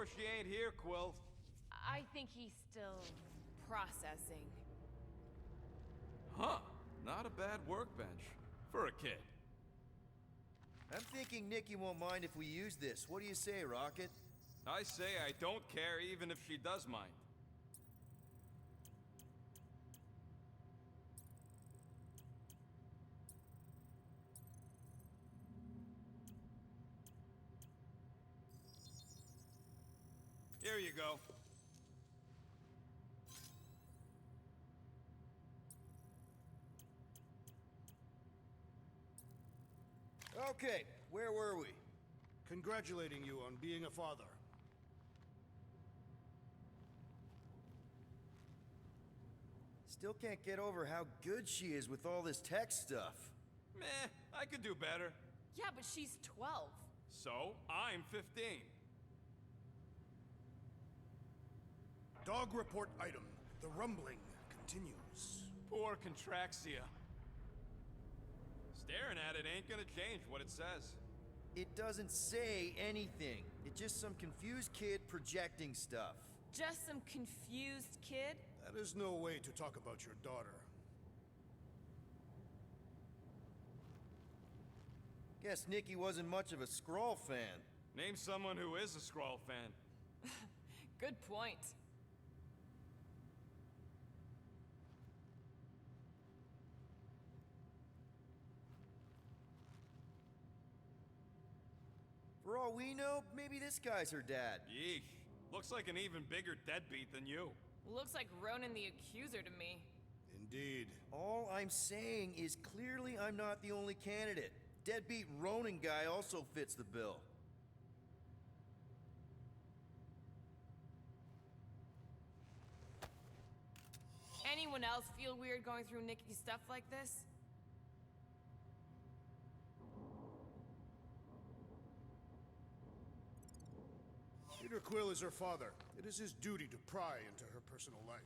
sure she ain't here, Quill. I think he's still processing. Huh. Not a bad workbench. For a kid. I'm thinking Nikki won't mind if we use this. What do you say, Rocket? I say I don't care even if she does mind. Here you go. Okay, where were we? Congratulating you on being a father. Still can't get over how good she is with all this tech stuff. Meh, I could do better. Yeah, but she's 12. So, I'm 15. Dog report item. The rumbling continues. Poor Contraxia. Staring at it ain't gonna change what it says. It doesn't say anything. It's just some confused kid projecting stuff. Just some confused kid? That is no way to talk about your daughter. Guess Nikki wasn't much of a Skrull fan. Name someone who is a Skrull fan. Good point. For all we know, maybe this guy's her dad. Yeesh. Looks like an even bigger deadbeat than you. Looks like Ronan the Accuser to me. Indeed. All I'm saying is clearly I'm not the only candidate. Deadbeat Ronin guy also fits the bill. Anyone else feel weird going through Nikki's stuff like this? Peter Quill is her father. It is his duty to pry into her personal life.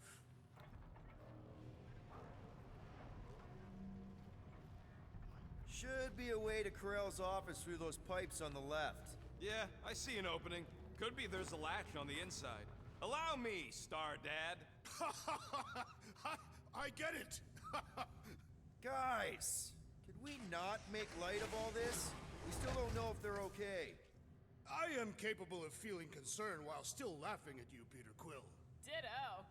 Should be a way to Corell's office through those pipes on the left. Yeah, I see an opening. Could be there's a latch on the inside. Allow me, Star Dad. I get it! Guys, could we not make light of all this? We still don't know if they're okay. I am capable of feeling concern while still laughing at you, Peter Quill. Ditto.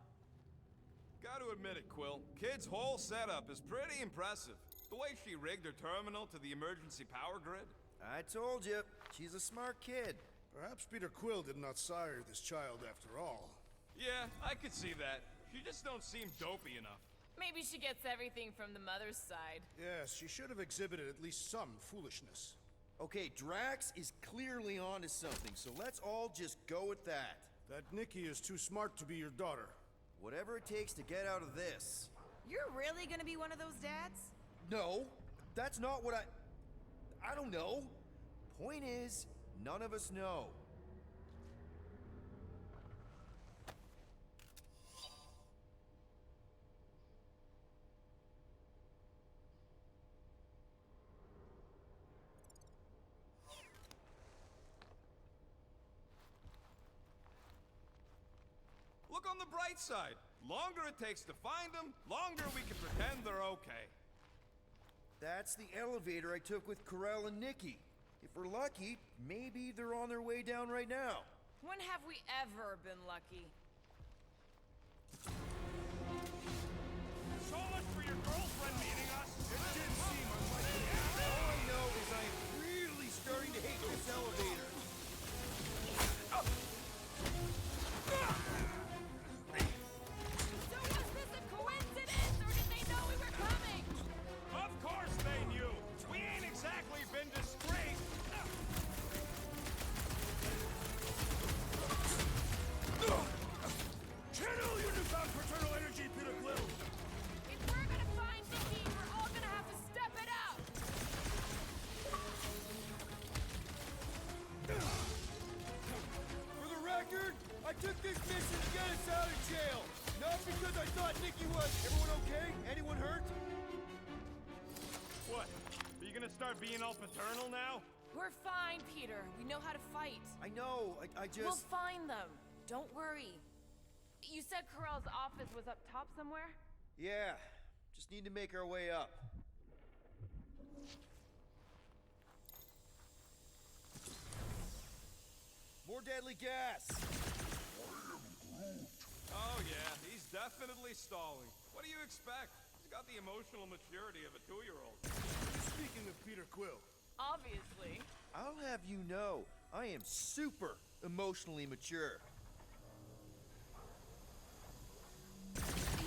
Gotta admit it, Quill. Kid's whole setup is pretty impressive. The way she rigged her terminal to the emergency power grid. I told you, she's a smart kid. Perhaps Peter Quill did not sire this child after all. Yeah, I could see that. She just don't seem dopey enough. Maybe she gets everything from the mother's side. Yes, she should have exhibited at least some foolishness. Okay, Drax is clearly onto something, so let's all just go with that. That Nikki is too smart to be your daughter. Whatever it takes to get out of this. You're really gonna be one of those dads? No, that's not what I don't know. Point is, none of us know. Look on the bright side. Longer it takes to find them, longer we can pretend they're okay. That's the elevator I took with Corell and Nikki. If we're lucky, maybe they're on their way down right now. When have we ever been lucky? So much for your girlfriend meeting us. It did seem unlikely. All I know is I am really starting to hate this elevator. So was this a coincidence, or did they know we were coming? Of course they knew. We ain't exactly been disgraced. Channel your newfound paternal energy, Peter Quill! If we're gonna find Nikki, we're all gonna have to step it up! For the record, I took this mission to get us out of jail. Not because I thought Nikki was. Everyone okay? Anyone hurt? What? Are you gonna start being all paternal now? We're fine, Peter. We know how to fight. I know, I just... We'll find them. Don't worry. You said Corell's office was up top somewhere? Yeah, just need to make our way up. More deadly gas! Oh yeah, he's definitely stalling. What do you expect? He's got the emotional maturity of a 2-year-old. Speaking of Peter Quill, Obviously. I'll have you know, I am super emotionally mature.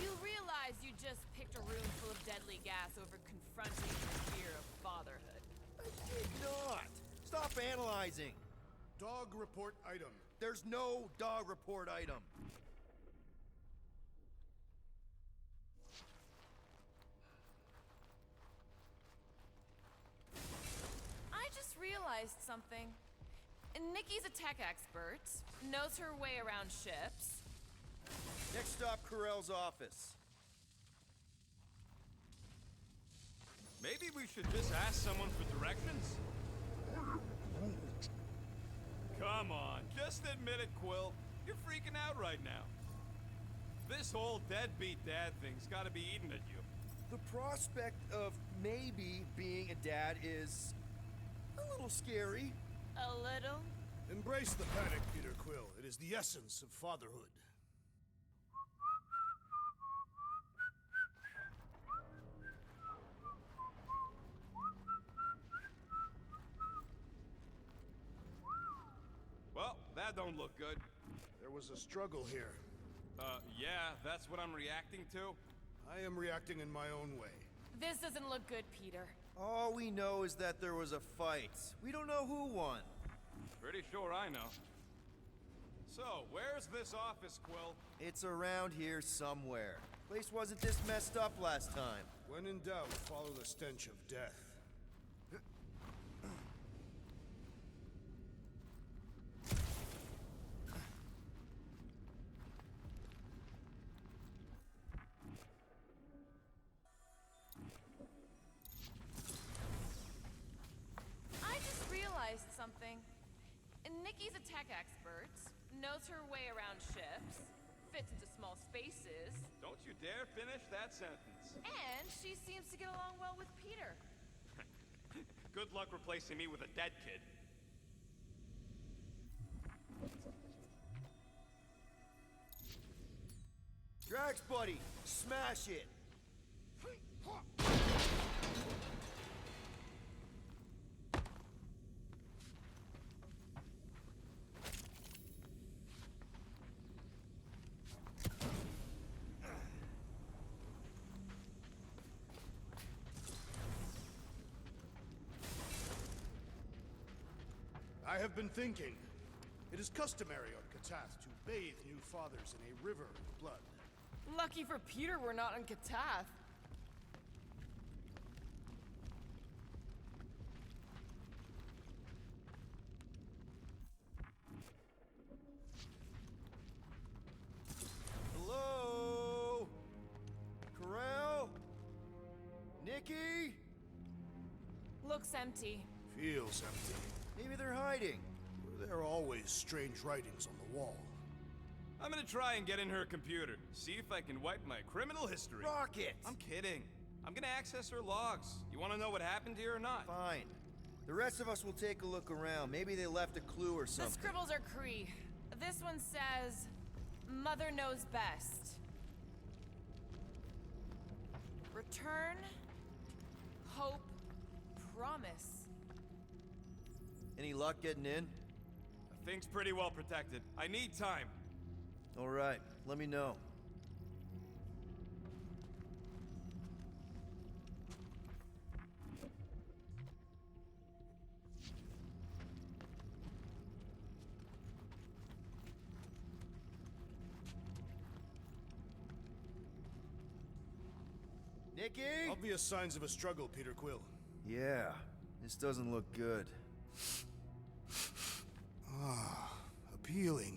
You realize you just picked a room full of deadly gas over confronting the fear of fatherhood. I did not! Stop analyzing! dog report item. There's no dog report item. I just realized something. Nikki's a tech expert, knows her way around ships. Next stop, Corell's office. Maybe we should just ask someone for directions? Come on, just admit it, Quill. You're freaking out right now. This whole deadbeat dad thing's gotta be eating at you. The prospect of maybe being a dad is a little scary. A little? Embrace the panic, Peter Quill. It is the essence of fatherhood. Well, that don't look good. There was a struggle here. Yeah, that's what I'm reacting to. I am reacting in my own way. This doesn't look good, Peter. All we know is that there was a fight. We don't know who won. Pretty sure I know. So, where's this office, Quill? It's around here somewhere. Place wasn't this messed up last time. When in doubt, follow the stench of death. I just realized something. Nikki's a tech expert, knows her way around ships, fits into small spaces, Don't you dare finish that sentence. and she seems to get along well with Peter. Good luck replacing me with a dead kid. Drax, buddy, smash it. I have been thinking. It is customary on Katath to bathe new fathers in a river of blood. Lucky for Peter we're not on Katath. Hello? Corell? Nikki? Looks empty. Feels empty. Maybe they're hiding. There are always strange writings on the wall. I'm gonna try and get in her computer, see if I can wipe my criminal history. Rocket! I'm kidding. I'm gonna access her logs. You wanna know what happened here or not? Fine. The rest of us will take a look around. Maybe they left a clue or The something. scribbles are Cree. This one says, Mother knows best. Return, hope, promise. Any luck getting in? The thing's pretty well protected. I need time. All right, let me know. Nikki? Obvious signs of a struggle, Peter Quill. Yeah, this doesn't look good. Appealing.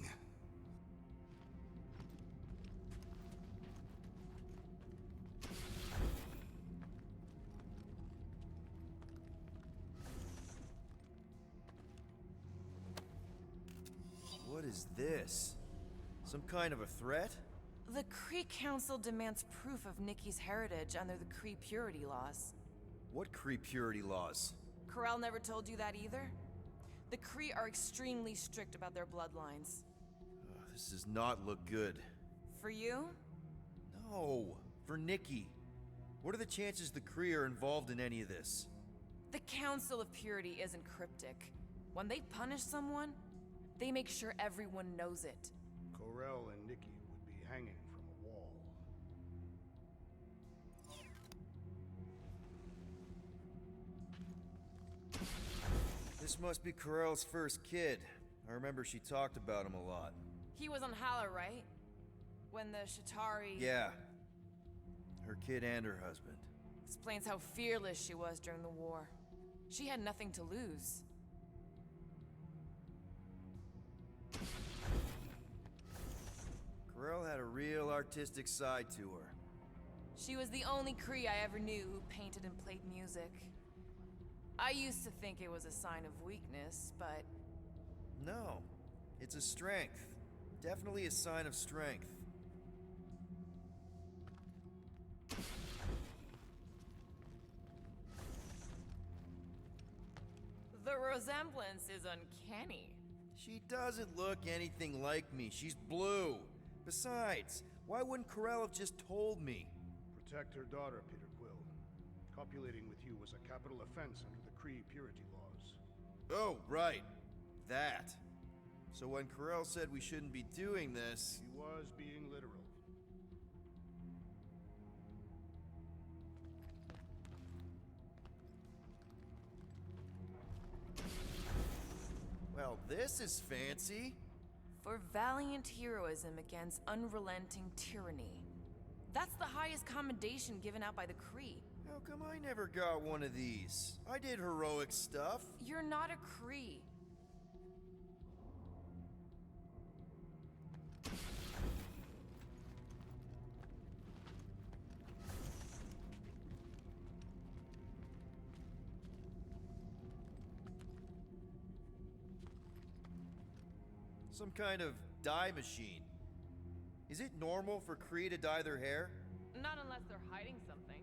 is this? Some kind of a threat? The Kree Council demands proof of Nikki's heritage under the Kree purity laws. What Kree purity laws? Corel never told you that either? The Kree are extremely strict about their bloodlines. This does not look good. For you? No, for Nikki. What are the chances the Kree are involved in any of this? The Council of Purity isn't cryptic. When they punish someone, they make sure everyone knows it. Corel and Nikki would be hanging from a wall. This must be Corel's first kid. I remember she talked about him a lot. He was on Hala, right? When the Shatari... Yeah. Her kid and her husband. Explains how fearless she was during the war. She had nothing to lose. Corel had a real artistic side to her. She was the only Kree I ever knew who painted and played music. I used to think it was a sign of weakness, but... No, it's a strength. Definitely a sign of strength. The resemblance is uncanny. She doesn't look anything like me. She's blue. Besides, why wouldn't Corel have just told me? Protect her daughter, Peter Quill. Copulating with you was a capital offense under the Kree purity laws. Oh, right. That. So when Corel said we shouldn't be doing this... He was being literal. Well, this is fancy. For valiant heroism against unrelenting tyranny. That's the highest commendation given out by the Kree. How come I never got one of these? I did heroic stuff. You're not a Kree. Some kind of dye machine. Is it normal for Kree to dye their hair? Not unless they're hiding something.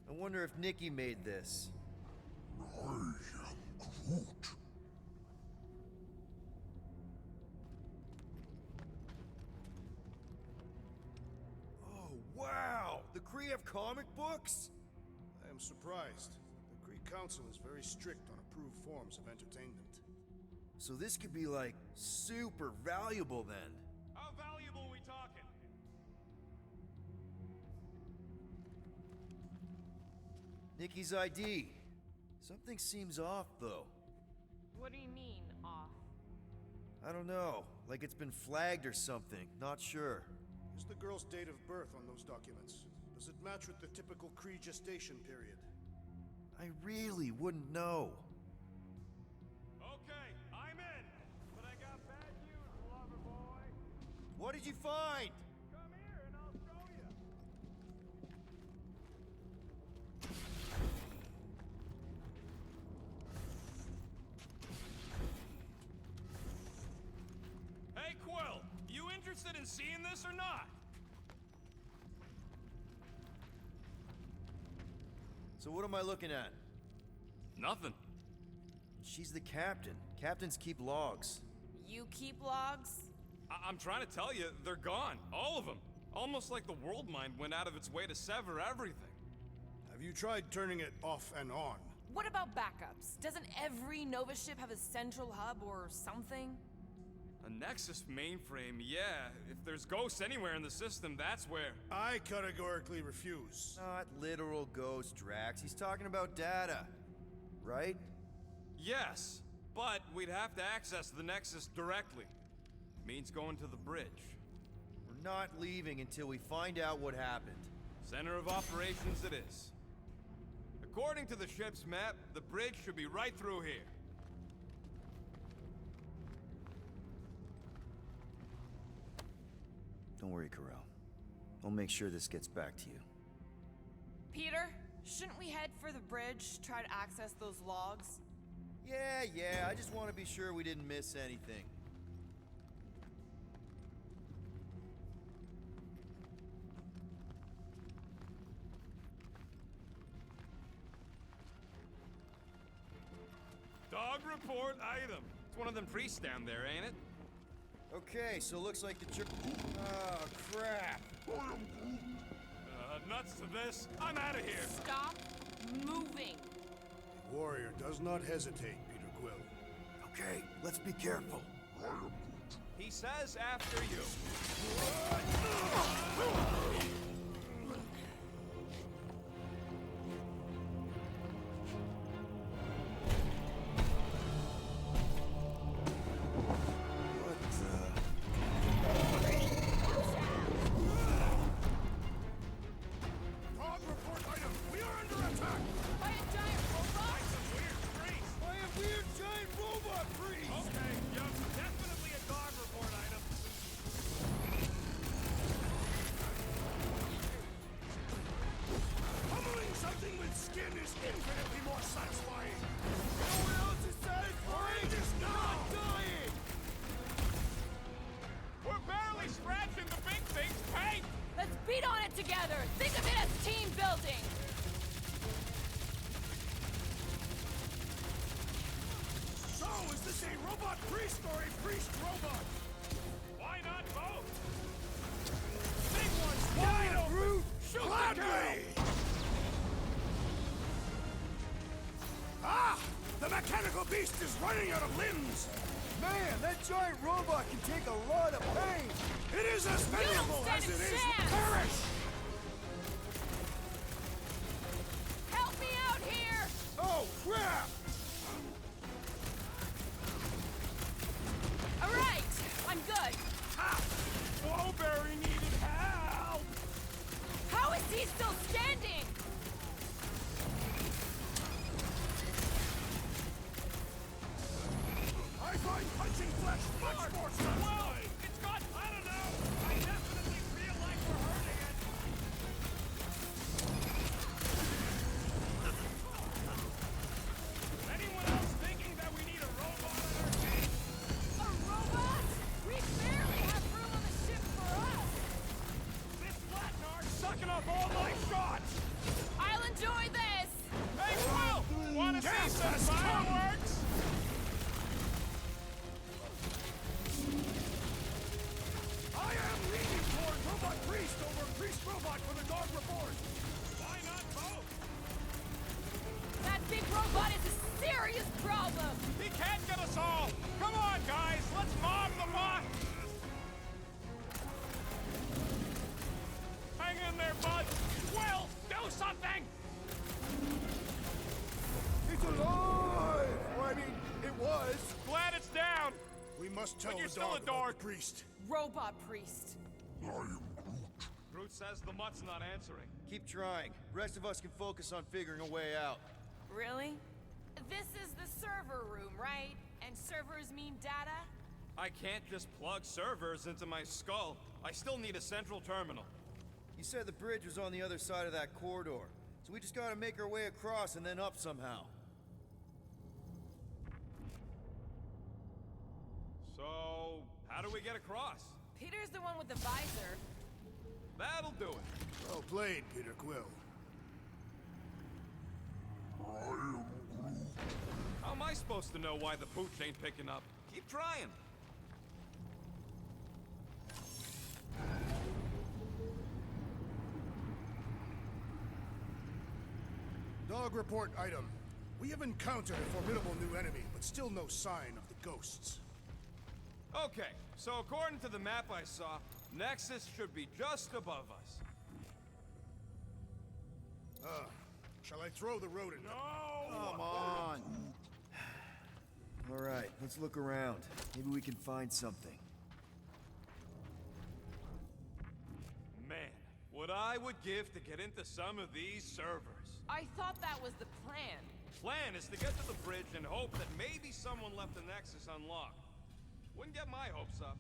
I wonder if Nikki made this. I am Groot. Oh, wow! The Kree have comic books? I am surprised. The Kree Council is very strict on approved forms of entertainment. So this could be like super valuable then. How valuable we talking? Nikki's ID. Something seems off though. What do you mean, off? I don't know. Like it's been flagged or something. Not sure. Is the girl's date of birth on those documents? Does it match with the typical Kree gestation period? I really wouldn't know. Okay, I'm in. But I got bad news, lover boy. What did you find? Come here and I'll show you. Hey, Quill, you interested in seeing this or not? So what am I looking at? Nothing. She's the captain. Captains keep logs. You keep logs? I'm trying to tell you, they're gone. All of them. Almost like the world mind went out of its way to sever everything. Have you tried turning it off and on? What about backups? Doesn't every Nova ship have a central hub or something? A Nexus mainframe, yeah. If there's ghosts anywhere in the system, that's where. I categorically refuse. Not literal ghost, Drax. He's talking about data. Right? Yes, but we'd have to access the Nexus directly. Means going to the bridge. We're not leaving until we find out what happened. Center of operations it is. According to the ship's map, the bridge should be right through here. Don't worry, Corel. I'll make sure this gets back to you. Peter, shouldn't we head for the bridge, try to access those logs? Yeah, I just want to be sure we didn't miss anything. Dog report item. It's one of them priests down there, ain't it? Okay, so looks like the church. Oh, crap. Nuts to this. I'm out of here. Stop moving. The warrior does not hesitate, Peter Quill. Okay, let's be careful. He says after you. Dog report item! We are under attack! By a giant robot? Some weird priest. By a weird giant robot priest! Okay, yup, definitely a dog report item. Pummeling something with skin is infinitely more satisfying! No one else is satisfying! Just Not dying! We're barely scratching the big thing's paint. Let's beat on it together! Think of it as team building! So, is this a robot priest or a priest robot? Why not both? Big one's wide open. Shoot the Gladly! Ah! The mechanical beast is running out of limbs! Man, that giant robot can take a lot of pain! It is as valuable stand as a it is chance! perish! Help me out here! Oh, crap! Alright, I'm good. Ah! Wowberry needed help. How is he still standing? I find punching flesh much more satisfying! It's got, I don't know. I definitely feel like we're hurting it. Anyone else thinking that we need a robot on our team? A robot? We barely have room on the ship for us. This Flatnard's sucking up all my shots. I'll enjoy this. Hey, Quill! Wanna see Gas some has come. fireworks? I am leaning toward robot priest over priest robot for the dog report! Why not both? That big robot is a serious problem. He can't get us all. Come on, guys. Let's mob the bot. Hang in there, bud. Quill, do something. It's alive! Well, I mean, it was. Glad it's down. We must tell But you're the still dog a about dork. the priest. Robot priest. I am Groot. Groot says the mutt's not answering. Keep trying. Rest of us can focus on figuring a way out. Really? This is the server room, right? And servers mean data? I can't just plug servers into my skull. I still need a central terminal. You said the bridge was on the other side of that corridor. So we just gotta make our way across and then up somehow. So, how do we get across? Peter's the one with the visor. That'll do it. Well played, Peter Quill. I am Groot. How am I supposed to know why the pooch ain't picking up? Keep trying. Dog report item. We have encountered a formidable new enemy, but still no sign of the ghosts. Okay, so according to the map I saw, Nexus should be just above us. Shall I throw the rodent? No! Come on! Alright, let's look around. Maybe we can find something. Man, what I would give to get into some of these servers. I thought that was the plan. Plan is to get to the bridge and hope that maybe someone left the Nexus unlocked. Wouldn't get my hopes up.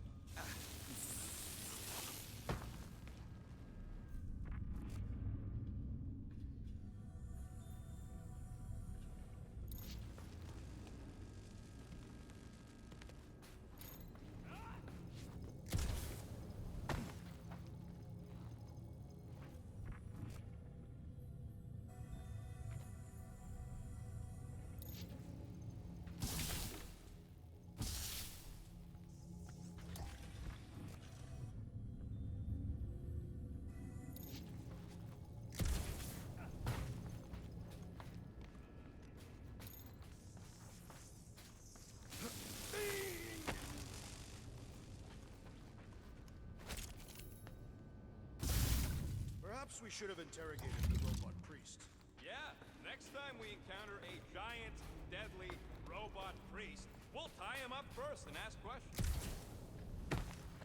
Perhaps we should have interrogated the robot priest. Yeah, next time we encounter a giant, deadly robot priest, we'll tie him up first and ask questions.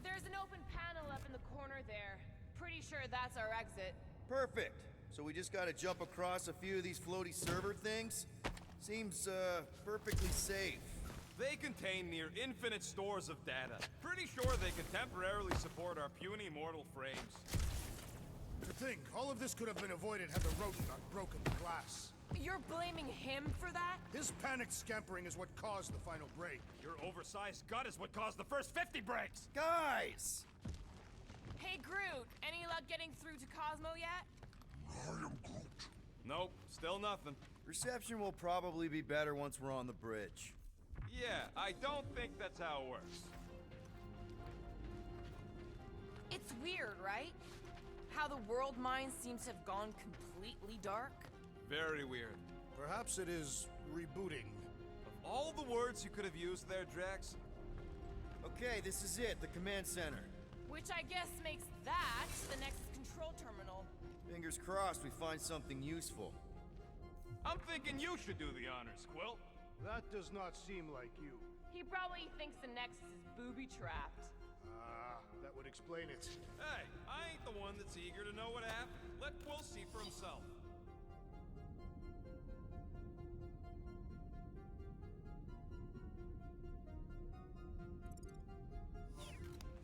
There's an open panel up in the corner there. Pretty sure that's our exit. Perfect. So we just gotta jump across a few of these floaty server things? Seems, perfectly safe. They contain near infinite stores of data. Pretty sure they can temporarily support our puny mortal frames. To think, all of this could have been avoided had the rodent not broken the glass. You're blaming him for that? His panicked scampering is what caused the final break. Your oversized gut is what caused the first 50 breaks! Guys! Hey, Groot, any luck getting through to Cosmo yet? I am Groot. Nope, still nothing. Reception will probably be better once we're on the bridge. Yeah, I don't think that's how it works. It's weird, right? How the world mind seems to have gone completely dark? Very weird. Perhaps it is rebooting. Of all the words you could have used there, Drax, Okay, this is it, the command center. Which I guess makes that the next control terminal. Fingers crossed we find something useful. I'm thinking you should do the honors, Quill. That does not seem like you. He probably thinks the Nexus is booby-trapped. That would explain it. Hey, I ain't the one that's eager to know what happened. Let Quill see for himself.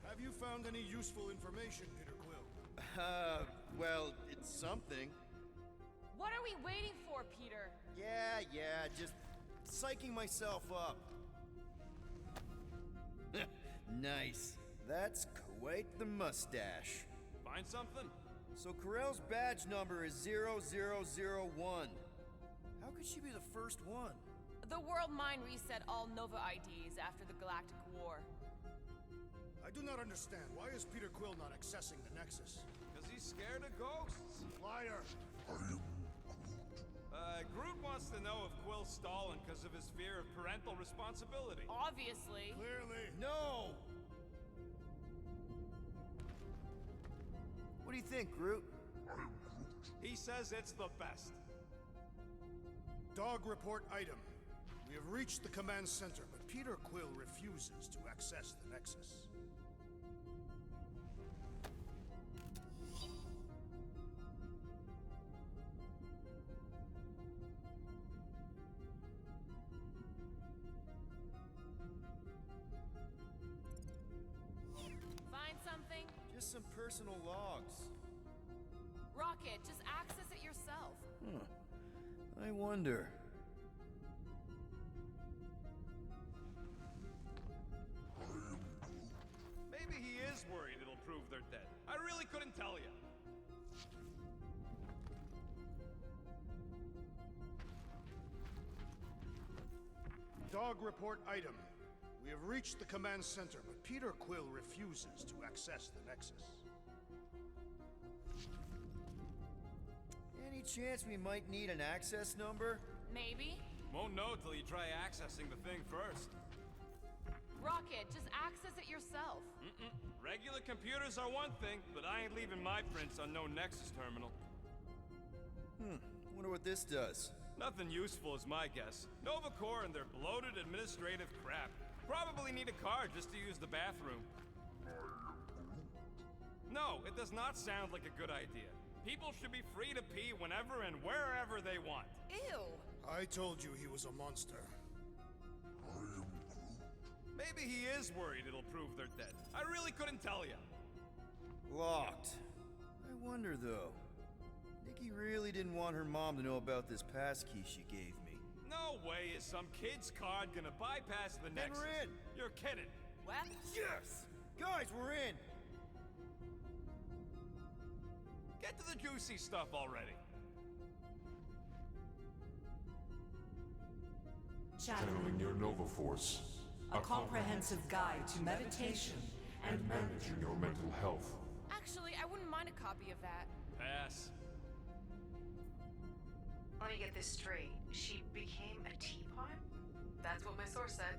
Have you found any useful information, Peter Quill? Well, it's something. What are we waiting for, Peter? Yeah, just psyching myself up. Nice. That's quite the mustache. Find something? So Corell's badge number is 0001. How could she be the first one? The world mind reset all Nova IDs after the Galactic War. I do not understand. Why is Peter Quill not accessing the Nexus? Because he's scared of ghosts. Liar! I am Groot. Groot wants to know if Quill's stalling because of his fear of parental responsibility. Obviously. Clearly. No! What do you think, Groot? I am Groot. He says it's the best. Dog report item. We have reached the command center, but Peter Quill refuses to access the Nexus. Find something? Just some personal logs. Rocket, just access it yourself. I wonder. I am Groot. Maybe he is worried it'll prove they're dead. I really couldn't tell you. Dog report item. We have reached the command center, but Peter Quill refuses to access the Nexus. Any chance we might need an access number? Maybe? Won't know till you try accessing the thing first. Rocket, just access it yourself. Regular computers are one thing, but I ain't leaving my prints on no Nexus terminal. Wonder what this does. Nothing useful is my guess. Nova Corps and their bloated administrative crap. Probably need a card just to use the bathroom. No, it does not sound like a good idea. People should be free to pee whenever and wherever they want. Ew. I told you he was a monster. I am Groot. Maybe he is worried it'll prove they're dead. I really couldn't tell you. Locked. I wonder though. Nikki really didn't want her mom to know about this passkey she gave me. No way is some kid's card gonna bypass the Nexus. we're in. You're kidding. What? Yes! Guys, we're in! Get to the juicy stuff already. Channeling your Nova Force. A comprehensive guide to meditation and managing your mental health. Actually, I wouldn't mind a copy of that. Pass. Let me get this straight. She became a teapot? That's what my source said.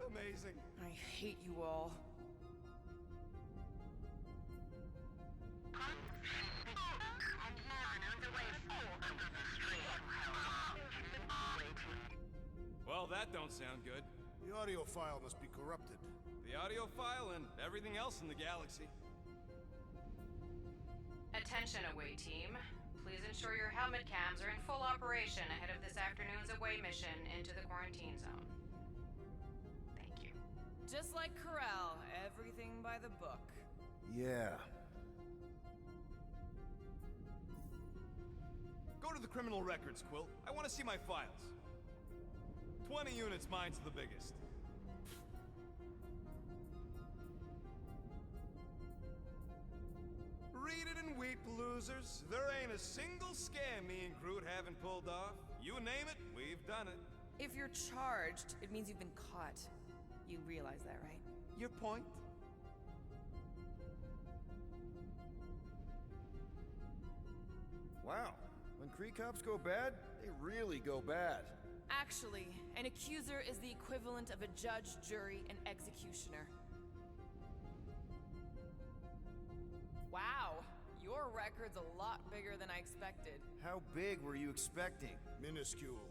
Amazing. I hate you all. Well, that don't sound good. The audio file must be corrupted. The audio file and everything else in the galaxy. Attention, away team. Please ensure your helmet cams are in full operation ahead of this afternoon's away mission into the quarantine zone. Thank you. Just like Corral, everything by the book. Yeah. Go to the criminal records, Quill. I want to see my files. 20 units, mine's the biggest. Read it and weep, losers. There ain't a single scam me and Groot haven't pulled off. You name it, we've done it. If you're charged, it means you've been caught. You realize that, right? Your point? Wow. When Kree cops go bad, they really go bad. Actually, an accuser is the equivalent of a judge, jury, and executioner. Wow, your record's a lot bigger than I expected. How big were you expecting? Minuscule.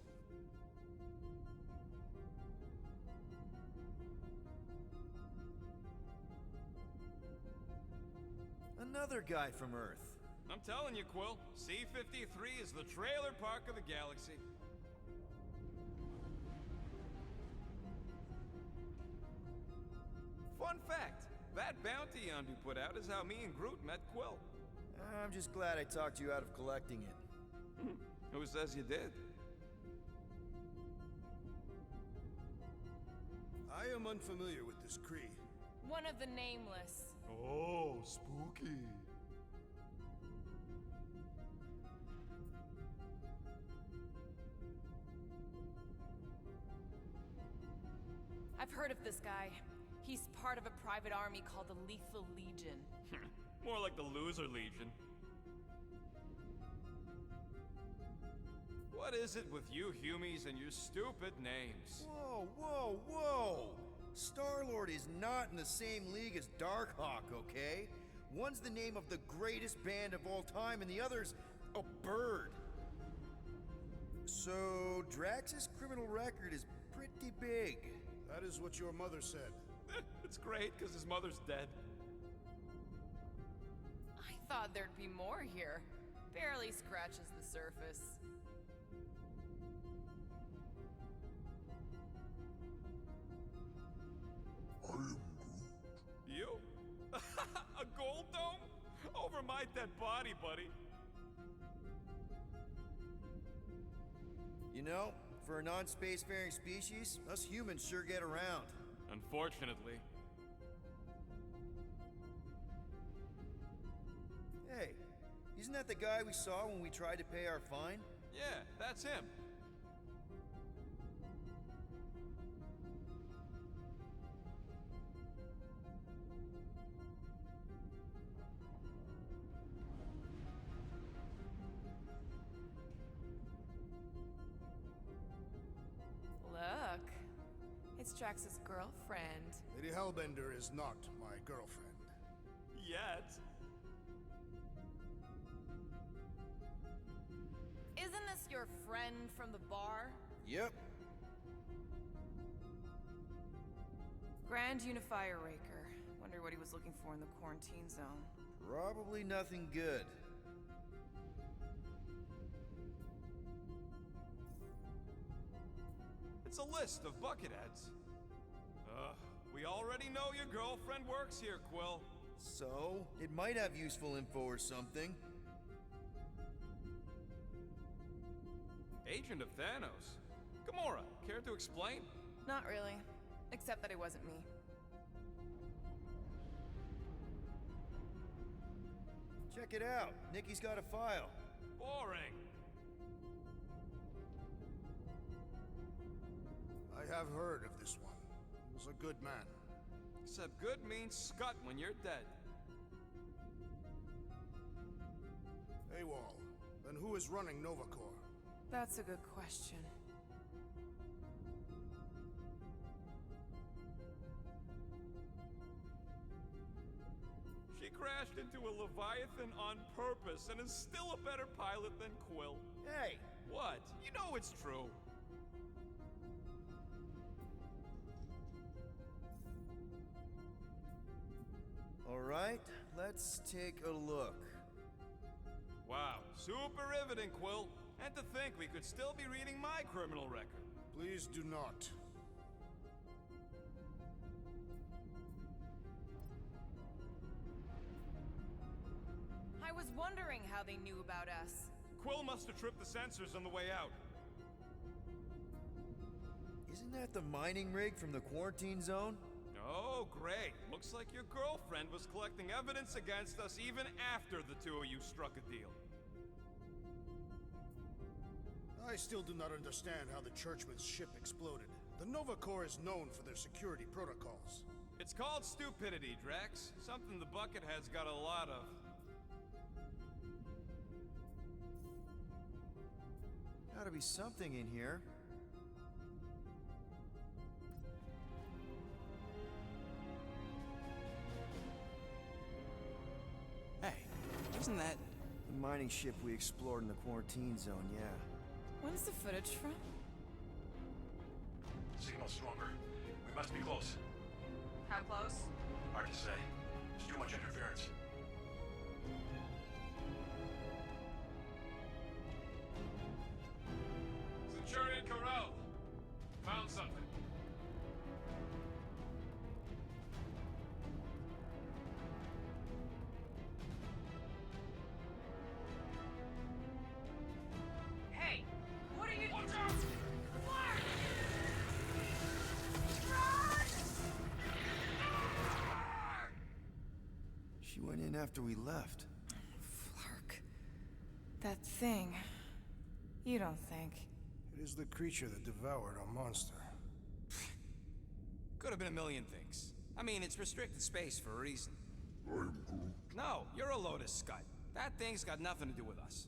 Another guy from Earth. I'm telling you, Quill, C-53 is the trailer park of the galaxy. Fun fact, that bounty Yondu put out is how me and Groot met Quill. I'm just glad I talked you out of collecting it. Who says you did? I am unfamiliar with this Kree. One of the nameless. Oh, spooky. I've heard of this guy. He's part of a private army called the Lethal Legion. More like the Loser Legion. What is it with you Humies and your stupid names? Whoa, whoa, whoa! Star-Lord is not in the same league as Darkhawk, okay? One's the name of the greatest band of all time, and the other's a bird. So, Drax's criminal record is pretty big. That is what your mother said. It's great, because his mother's dead. I thought there'd be more here. Barely scratches the surface. I am Groot. You? A gold dome? Over my dead body, buddy. You know, for a non-spacefaring species, us humans sure get around. Unfortunately. Hey, isn't that the guy we saw when we tried to pay our fine? Yeah, that's him. Look, it's Drax's girlfriend. Lady Hellbender is not my girlfriend. Yet. Isn't this your friend from the bar? Yep. Grand Unifier Raker. Wonder what he was looking for in the quarantine zone. Probably nothing good. It's a list of bucketheads. We already know your girlfriend works here, Quill. So, it might have useful info or something. Agent of Thanos. Gamora, care to explain? Not really. Except that it wasn't me. Check it out. Nikki's got a file. Boring. I have heard of this one. He was a good man. Except good means scut when you're dead. AWOL. Then who is running Novacore? That's a good question. She crashed into a Leviathan on purpose and is still a better pilot than Quill. Hey, What? You know it's true. all right, let's take a look. Wow, super riveting, Quill. And to think we could still be reading my criminal record. Please do not. I was wondering how they knew about us. Quill must have tripped the sensors on the way out. Isn't that the mining rig from the quarantine zone? Oh, great. Looks like your girlfriend was collecting evidence against us even after the two of you struck a deal. I still do not understand how the Churchman's ship exploded. The Nova Corps is known for their security protocols. It's called stupidity, Drax. Something the Buckethead's got a lot of. Gotta be something in here. Hey, isn't that... The mining ship we explored in the quarantine zone, yeah. When's the footage from? Signal stronger. We must be close. How close? Hard to say. There's too much interference. Centurion Corral! Found something. Hey! What are you... Watch out! She went in after we left. Flark. That thing. You don't think? It is the creature that devoured our monster. Could have been a million things. I mean, it's restricted space for a reason. I'm Groot. No, you're a Lotus Scud. That thing's got nothing to do with us.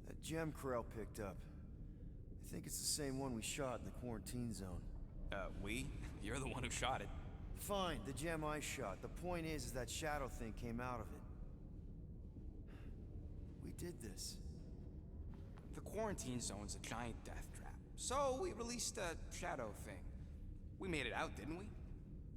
That gem Corral picked up. I think it's the same one we shot in the quarantine zone. We? You're the one who shot it. Fine, the gem I shot. The point is that shadow thing came out of it. We did this. The quarantine zone's a giant death trap. So we released a shadow thing. We made it out, didn't we?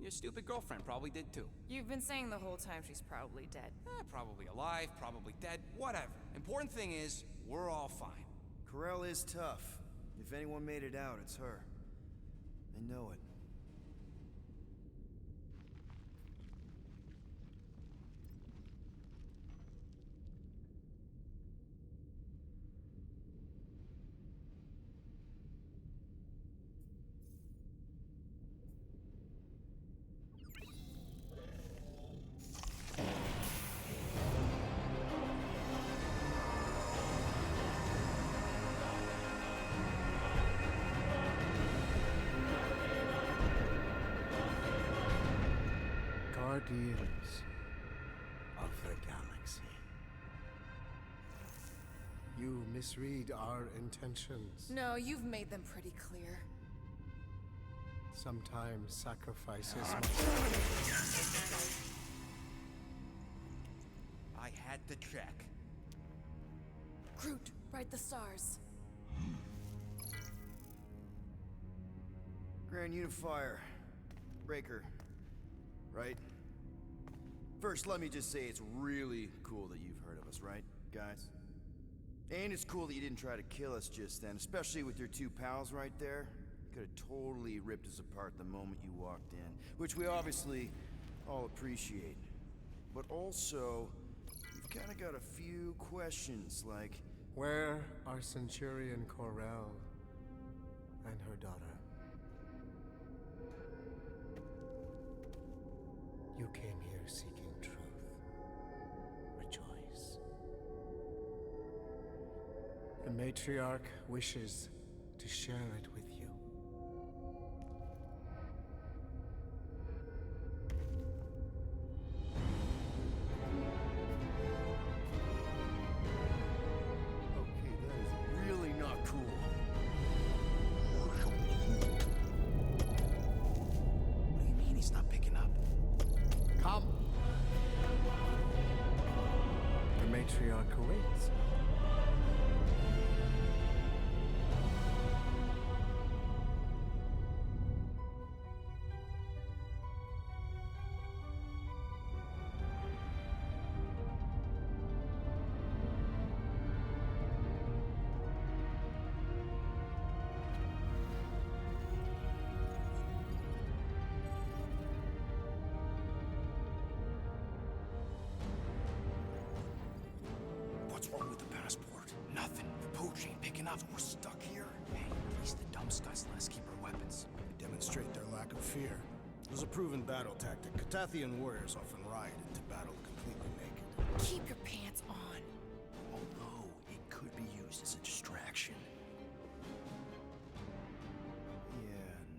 Your stupid girlfriend probably did too. You've been saying the whole time she's probably dead. Probably alive, probably dead, whatever. Important thing is, we're all fine. Corral is tough. If anyone made it out, it's her. I know it. Guardians of the galaxy. You misread our intentions. No, you've made them pretty clear. Sometimes sacrifices I had to check. Groot, write the stars. Grand Unifier. Breaker. Right? First, let me just say it's really cool that you've heard of us, right, guys? And it's cool that you didn't try to kill us just then, especially with your two pals right there. Could have totally ripped us apart the moment you walked in, which we obviously all appreciate. But also, we've kind of got a few questions, like... Where are Centurion Corell and her daughter? You came here seeking truth. Rejoice. The matriarch wishes to share it with you. Okay, that is really not cool. matriarch awaits. What's wrong with the passport? Nothing. The pooch ain't picking up. We're stuck here. Hey, at least the dumb scuds let us keep our weapons. They demonstrate their lack of fear. It was a proven battle tactic. Katathian warriors often ride into battle completely naked. Keep your pants on. Although it could be used as a distraction. Yeah,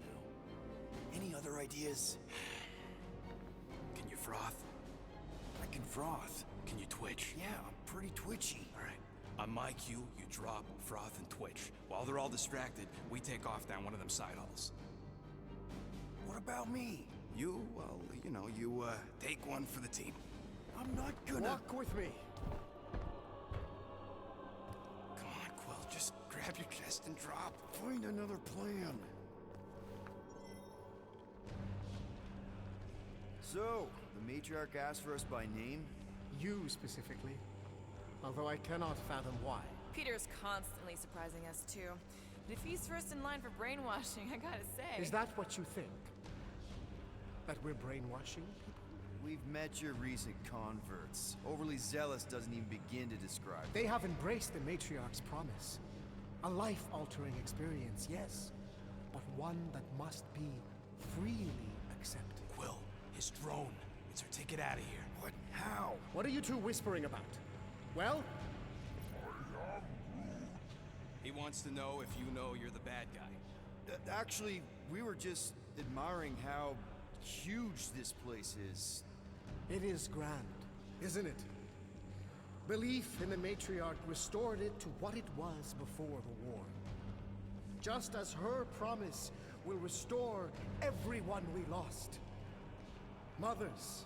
no. Any other ideas? Can you froth? I can froth. Can you twitch? Yeah, I'm pretty twitchy. All right. On my cue, you drop, froth, and twitch. While they're all distracted, we take off down one of them side halls. What about me? You, well, you know, you, take one for the team. I'm not gonna... Walk with me. Come on, Quill, just grab your chest and drop. Find another plan. So, the matriarch asked for us by name? You specifically. Although I cannot fathom why. Peter's constantly surprising us, too. And if he's first in line for brainwashing, I gotta say... Is that what you think? That we're brainwashing people? We've met your recent converts. Overly zealous doesn't even begin to describe They have embraced the matriarch's promise. A life-altering experience, yes, but one that must be freely accepted. Quill, his drone. It's our ticket out of here. What? How? What are you two whispering about? Well, He wants to know if you know you're the bad guy. Actually, we were just admiring how huge this place is. it is grand, isn't it? Belief in the matriarch restored it to what it was before the war. Just as her promise will restore everyone we lost. Mothers,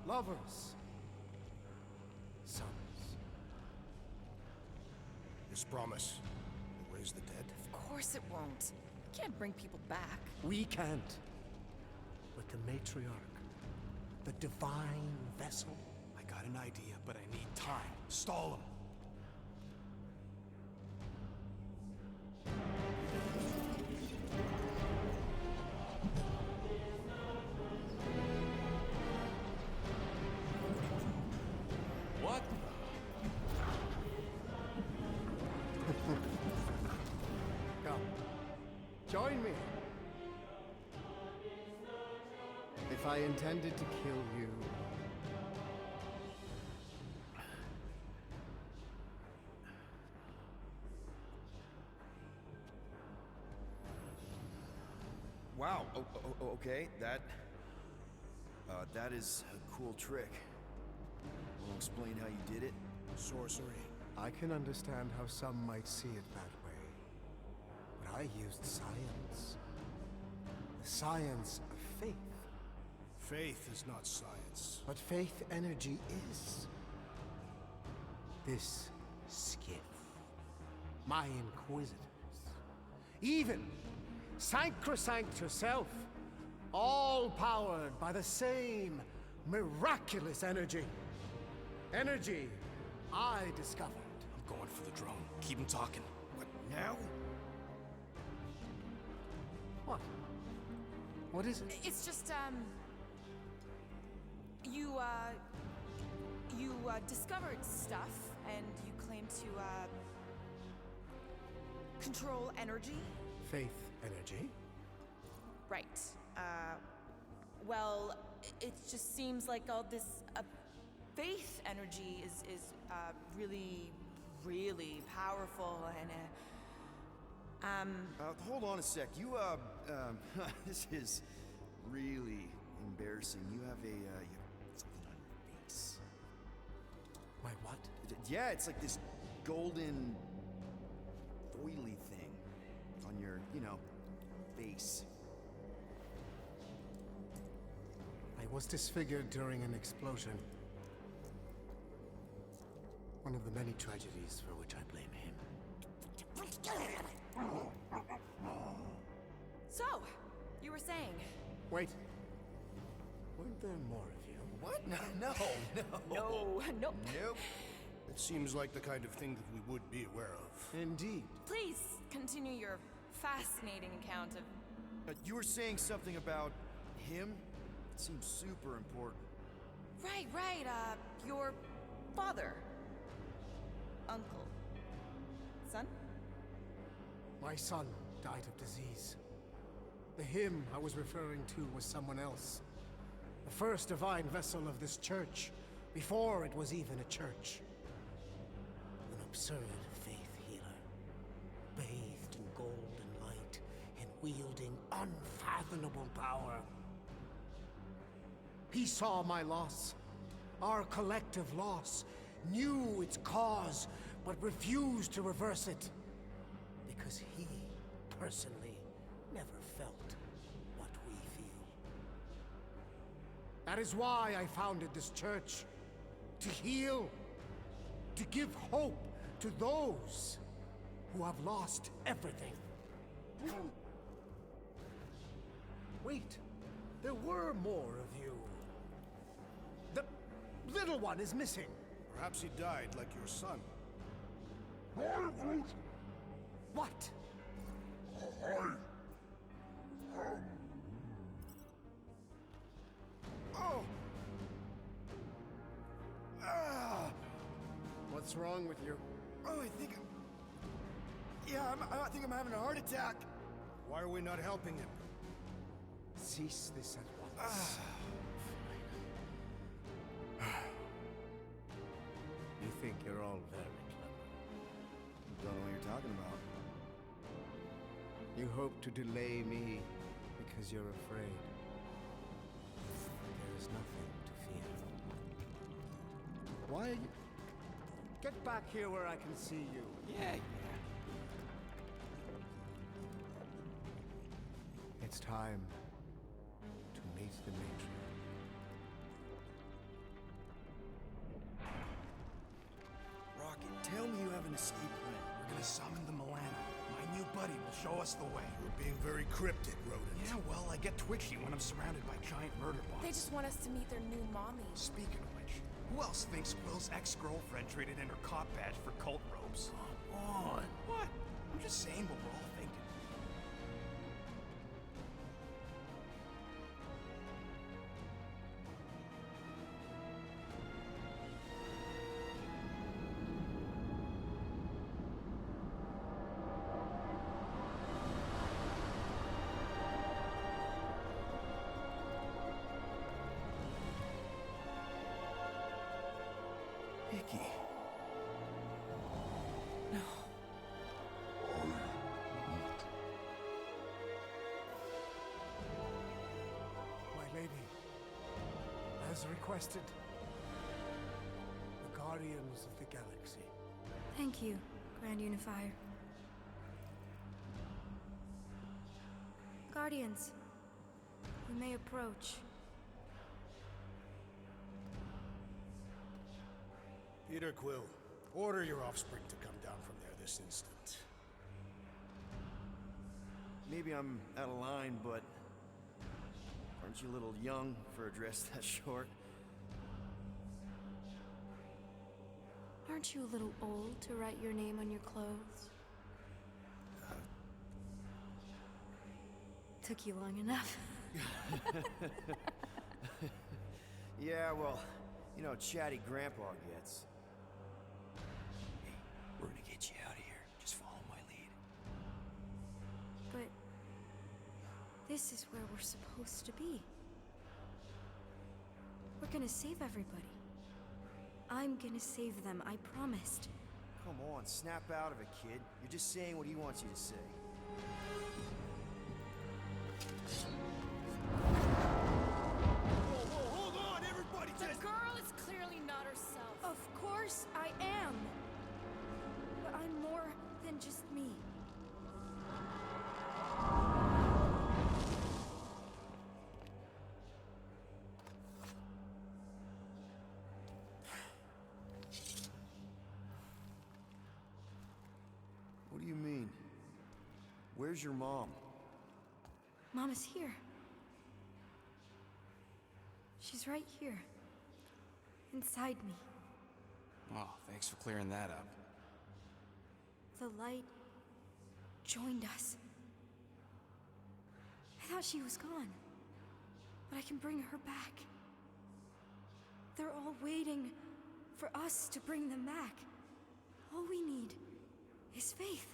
lovers, sons. This promise will raise the dead. Of course it won't. We can't bring people back. We can't. But the matriarch, the divine vessel, I got an idea, but I need time. Stall him. What? come, join me. If I intended to kill you, Wow. Okay. That is a cool trick. Will explain how you did it? Sorcery. I can understand how some might see it that way. But I used science. The science of faith. Faith is not science. But faith energy is. This skiff. My inquisitors. Even Sacrosanct herself. All powered by the same miraculous energy. Energy I discovered. I'm going for the drone. Keep him talking. What, now? What? What is it? It's just, You discovered stuff, and you claim to, control energy? Faith energy? Right. Well, it just seems like all this, faith energy is really, really powerful, and, Hold on a sec. You, this is really embarrassing. You have you have something on your face. My what? Yeah, it's like this golden, foily thing on your, face. I was disfigured during an explosion. One of the many tragedies for which I blame him. So, you were saying? Wait. Weren't there more of you? What? No. No. Nope. It seems like the kind of thing that we would be aware of. Indeed. Please continue your fascinating account of... You were saying something about him? It seems super important. Right, your father. Uncle. Son? My son died of disease. The him I was referring to was someone else. The first divine vessel of this church, before it was even a church. An absurd faith healer, bathed in golden light and wielding unfathomable power. He saw my loss, our collective loss, knew its cause, but refused to reverse it. Because he, personally, never felt what we feel. That is why I founded this church. To heal. To give hope to those who have lost everything. Wait, there were more of you. The little one is missing. Perhaps he died like your son. What? Oh! What's wrong with you? Oh, I think I think I'm having a heart attack. Why are we not helping him? Cease this at once. You think you're all very clever. Don't know what you're talking about. You hope to delay me because you're afraid. There is nothing to fear. Why are you... Get back here where I can see you. Yeah. It's time to meet the matriarch. Rocket, tell me you have an escape plan. We're gonna summon the Milano. My new buddy will show us the way. You're being very cryptic, Rodent. Yeah, well, I get twitchy when I'm surrounded by giant murder bots. They just want us to meet their new mommy. Speaking of which, who else thinks Will's ex-girlfriend traded in her cop badge for cult robes? Come on. What? I'm just saying what we're all thinking. Icky. My lady, as requested, the Guardians of the Galaxy. Thank you, Grand Unifier. Guardians, you may approach. Peter Quill, order your offspring to come down from there this instant. Maybe I'm out of line, but aren't you a little young for a dress that short? Aren't you a little old to write your name on your clothes? Took you long enough. Yeah, well, you know how chatty Grandpa gets. Hey, we're gonna get you out of here. Just follow my lead. But this is where we're supposed to be. We're gonna save everybody. I'm gonna save them, I promised. Come on, snap out of it, kid. You're just saying what he wants you to say. Whoa, hold on, everybody! The girl is clearly not herself. Of course I am. But I'm more than just me. Where's your mom? Mama's here. She's right here. Inside me. Oh, thanks for clearing that up. The light joined us. I thought she was gone. But I can bring her back. They're all waiting for us to bring them back. All we need is faith.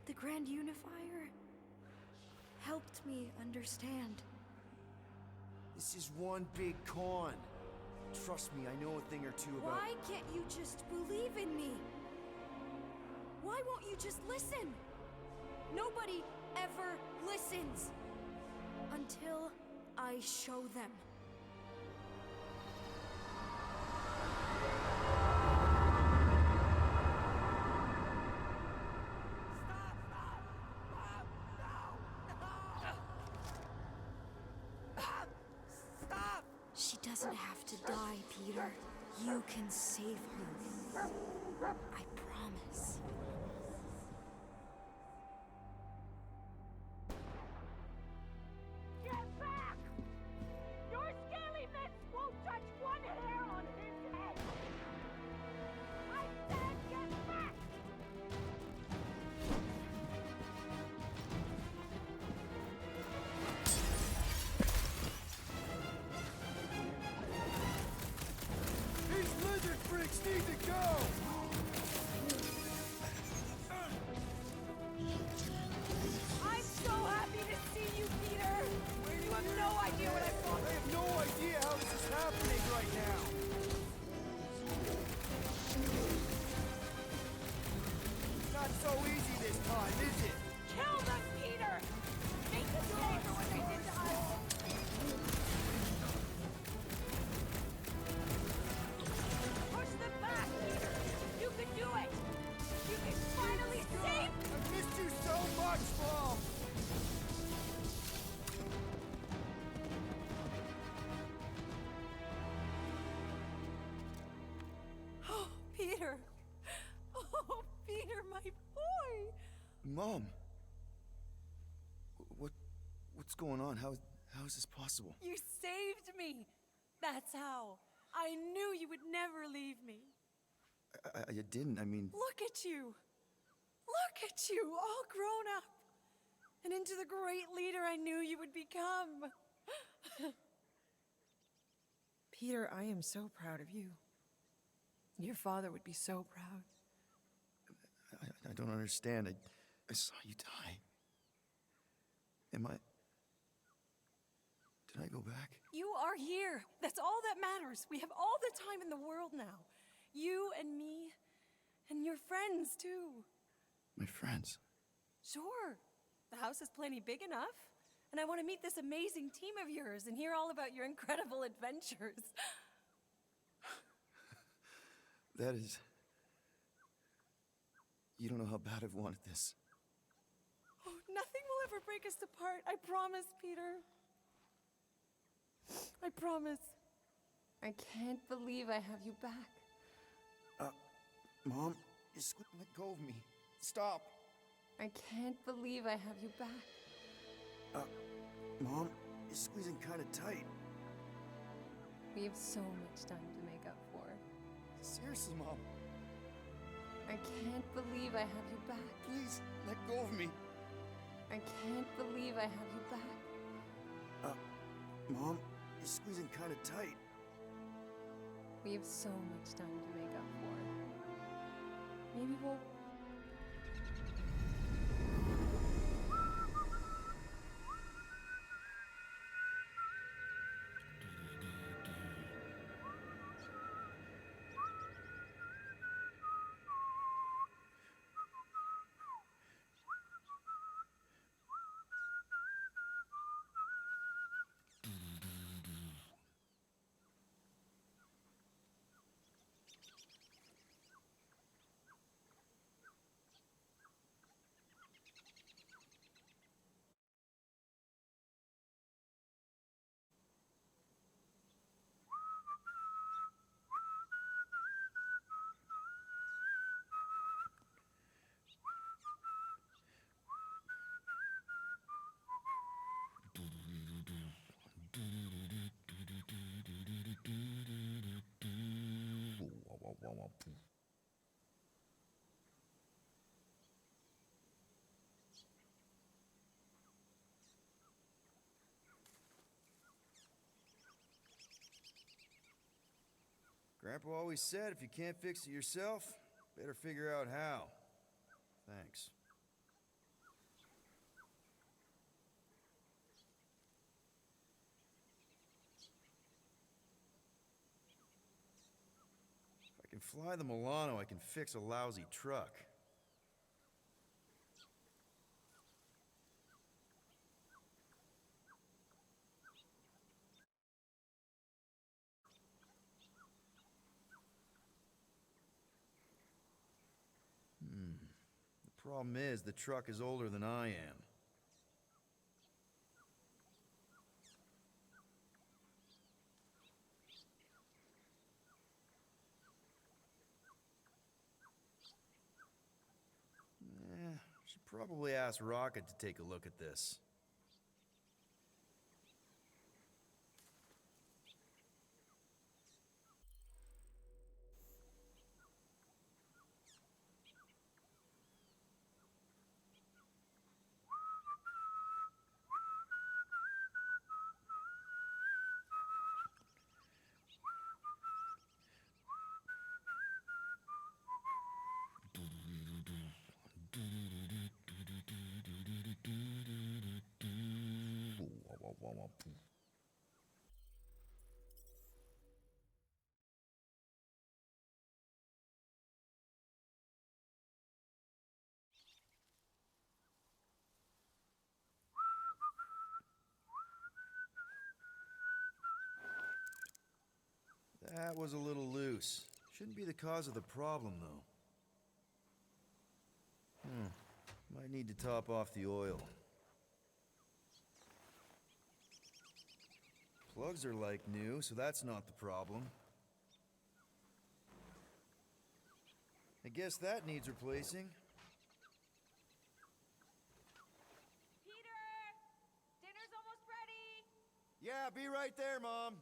The Grand Unifier helped me understand. This is one big con. Trust me, I know a thing or two about... Why can't you just believe in me? Why won't you just listen? Nobody ever listens. Until I show them. She doesn't have to die, Peter. You can save her. I promise. Get back! Your scaly mitts won't touch one hair on his head! I said get back! These lizard freaks need to go! I'm so happy to see you, Peter! You have no idea what I've gone I have no idea how this is happening right now! It's not so easy this time, is it? Kill them, Peter! Make them pay for what they did to us! Push them back, Peter! You can do it! You can finally save... I missed you so much, Mom! Oh, Peter! Oh, Peter, my boy! Mom! What's going on? How is this possible? You saved me! That's how. I knew you would never leave me. I didn't, I mean... Look at you! Look at you, all grown up! And into the great leader I knew you would become! Peter, I am so proud of you. Your father would be so proud. I don't understand. I saw you die. Did I go back? You are here! That's all that matters! We have all the time in the world now. You and me, and your friends, too. My friends? Sure. The house is plenty big enough. And I want to meet this amazing team of yours and hear all about your incredible adventures. That is... You don't know how bad I've wanted this. Oh, nothing will ever break us apart. I promise, Peter. I promise. I can't believe I have you back. Mom, let go of me. Stop. I can't believe I have you back. Mom, you're squeezing kind of tight. We have so much time to make up for. Seriously, Mom. I can't believe I have you back. Please, let go of me. I can't believe I have you back. Mom, you're squeezing kind of tight. We have so much time to make up for. Maybe we'll... Grandpa always said if you can't fix it yourself, better figure out how. Thanks. If I can fly the Milano, I can fix a lousy truck. The problem is, the truck is older than I am. Should probably ask Rocket to take a look at this. That was a little loose. Shouldn't be the cause of the problem, though. Might need to top off the oil. Plugs are like new, so that's not the problem. I guess that needs replacing. Peter! Dinner's almost ready! Yeah, be right there, Mom.